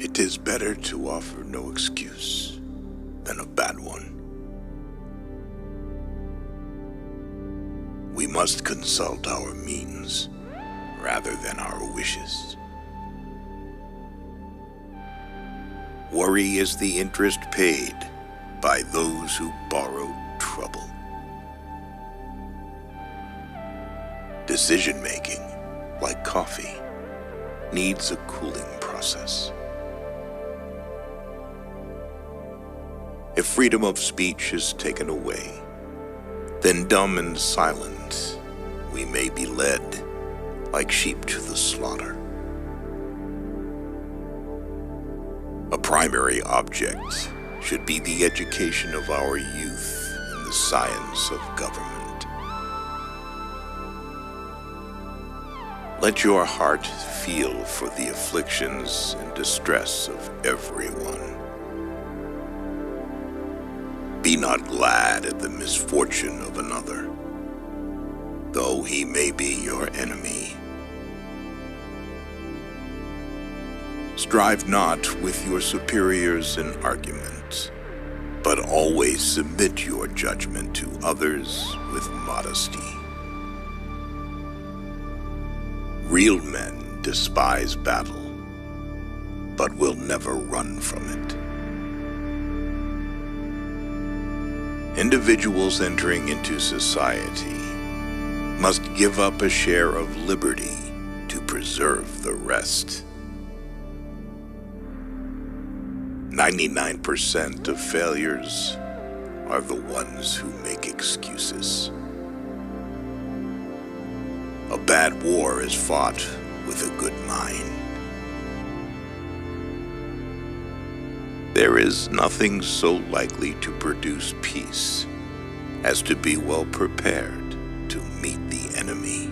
It is better to offer no excuse than a bad one. We must consult our means rather than our wishes. Worry is the interest paid by those who borrowed trouble. Decision-making, like coffee, needs a cooling process. If freedom of speech is taken away, then dumb and silent we may be led like sheep to the slaughter. A primary object should be the education of our youth in the science of government. Let your heart feel for the afflictions and distress of everyone. Be not glad at the misfortune of another, though he may be your enemy. Strive not with your superiors in argument, but always submit your judgment to others with modesty. Real men despise battle, but will never run from it. Individuals entering into society must give up a share of liberty to preserve the rest. 99% of failures are the ones who make excuses. A bad war is fought with a good mind. There is nothing so likely to produce peace as to be well prepared to meet the enemy.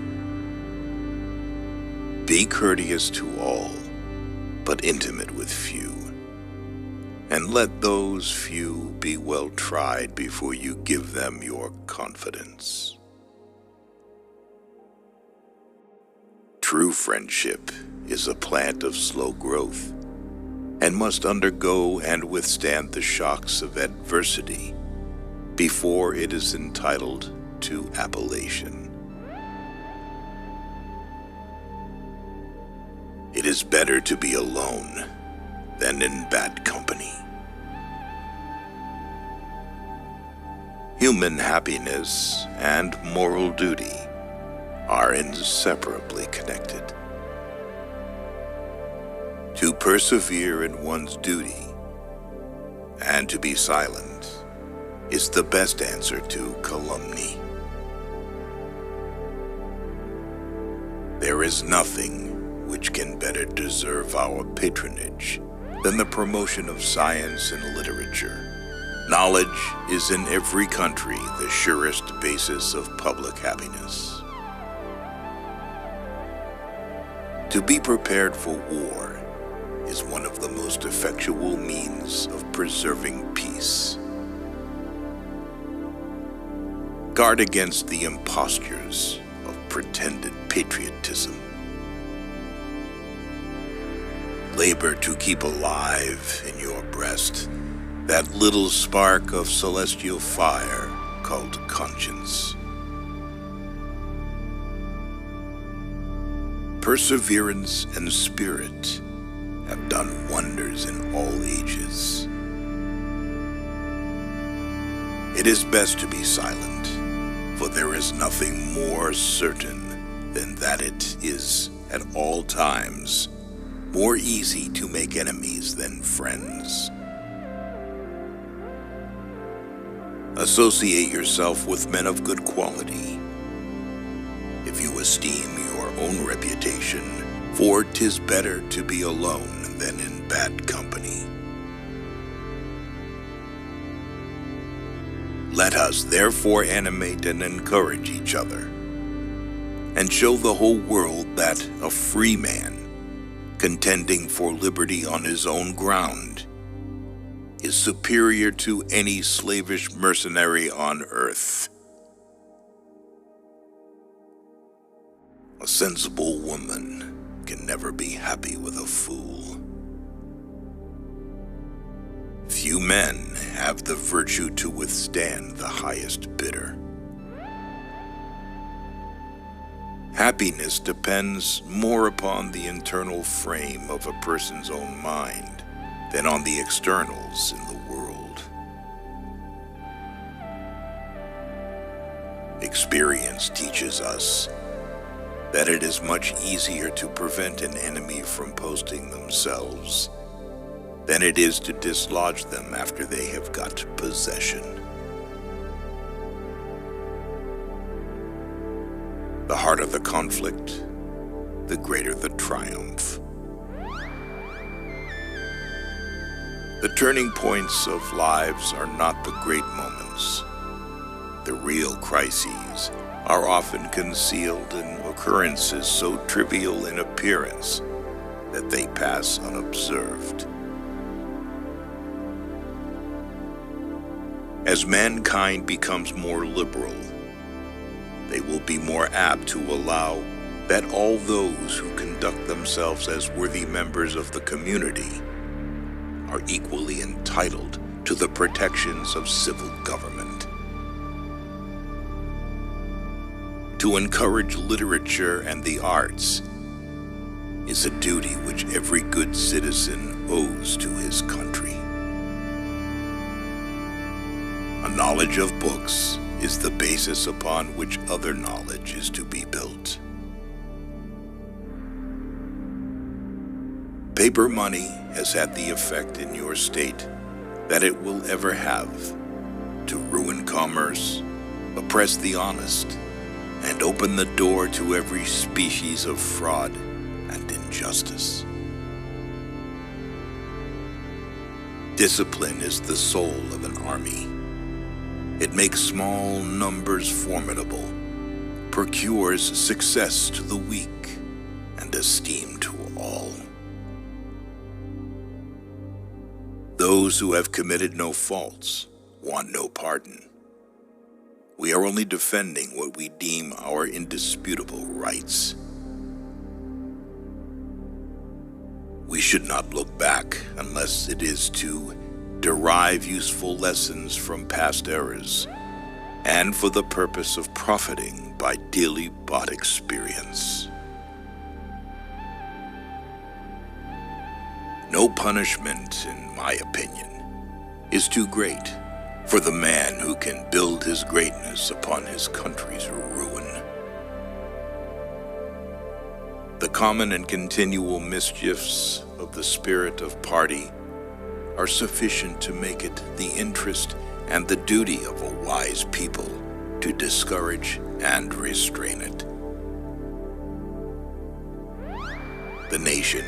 Be courteous to all, but intimate with few, and let those few be well tried before you give them your confidence. True friendship is a plant of slow growth and must undergo and withstand the shocks of adversity before it is entitled to appellation. It is better to be alone than in bad company. Human happiness and moral duty are inseparably connected. To persevere in one's duty and to be silent is the best answer to calumny. There is nothing which can better deserve our patronage than the promotion of science and literature. Knowledge is in every country the surest basis of public happiness. To be prepared for war is one of the most effectual means of preserving peace. Guard against the impostures of pretended patriotism. Labor to keep alive in your breast that little spark of celestial fire called conscience. Perseverance and spirit have done wonders in all ages. It is best to be silent, for there is nothing more certain than that it is at all times more easy to make enemies than friends. Associate yourself with men of good quality. If you esteem your own reputation, for 'tis better to be alone than in bad company. Let us therefore animate and encourage each other, and show the whole world that a free man, contending for liberty on his own ground, is superior to any slavish mercenary on earth. A sensible woman can never be happy with a fool. few men have the virtue to withstand the highest bidder. Happiness depends more upon the internal frame of a person's own mind than on the externals in the world. Experience teaches us that it is much easier to prevent an enemy from posting themselves than it is to dislodge them after they have got possession. The harder the conflict, the greater the triumph. The turning points of lives are not the great moments. The real crises are often concealed in occurrences so trivial in appearance that they pass unobserved. As mankind becomes more liberal, they will be more apt to allow that all those who conduct themselves as worthy members of the community are equally entitled to the protections of civil government. To encourage literature and the arts is a duty which every good citizen owes to his country. A knowledge of books is the basis upon which other knowledge is to be built. Paper money has had the effect in your state that it will ever have to ruin commerce, oppress the honest, and open the door to every species of fraud and injustice. Discipline is the soul of an army. It makes small numbers formidable, procures success to the weak, and esteem to all. Those who have committed no faults want no pardon. We are only defending what we deem our indisputable rights. We should not look back unless it is to derive useful lessons from past errors, and for the purpose of profiting by dearly bought experience. No punishment, in my opinion, is too great for the man who can build his greatness upon his country's ruin. The common and continual mischiefs of the spirit of party are sufficient to make it the interest and the duty of a wise people to discourage and restrain it. The nation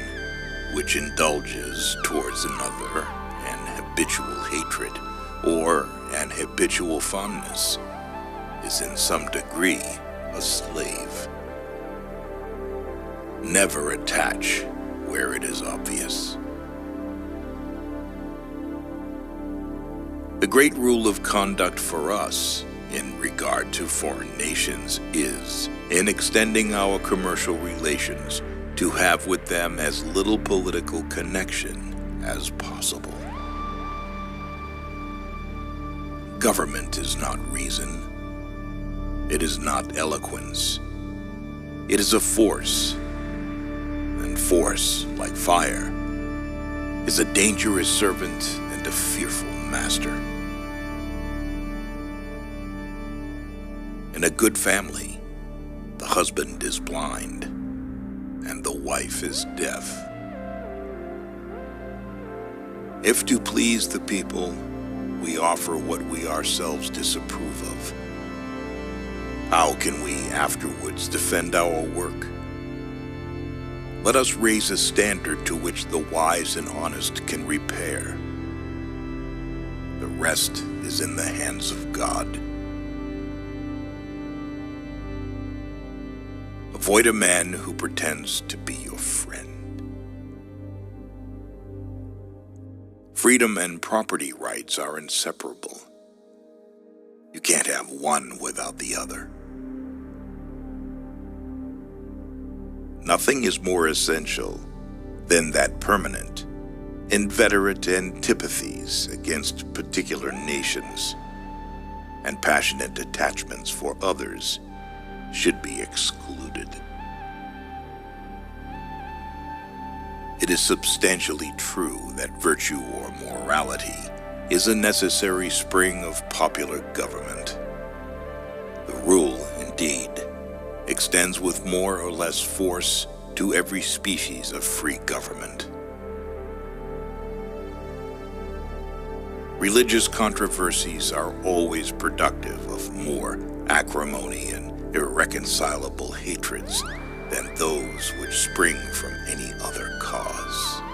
which indulges towards another an habitual hatred or an habitual fondness is in some degree a slave. Never attach where it is obvious. The great rule of conduct for us in regard to foreign nations is, in extending our commercial relations, to have with them as little political connection as possible. Government is not reason. It is not eloquence. It is a force, and force, like fire, is a dangerous servant and a fearful master. In a good family, the husband is blind, and the wife is deaf. If to please the people, we offer what we ourselves disapprove of, how can we afterwards defend our work? Let us raise a standard to which the wise and honest can repair. The rest is in the hands of God. Avoid a man who pretends to be your friend. Freedom and property rights are inseparable. You can't have one without the other. Nothing is more essential than that permanent inveterate antipathies against particular nations, and passionate attachments for others should be excluded. It is substantially true that virtue or morality is a necessary spring of popular government. The rule, indeed, extends with more or less force to every species of free government. Religious controversies are always productive of more acrimony and irreconcilable hatreds than those which spring from any other cause.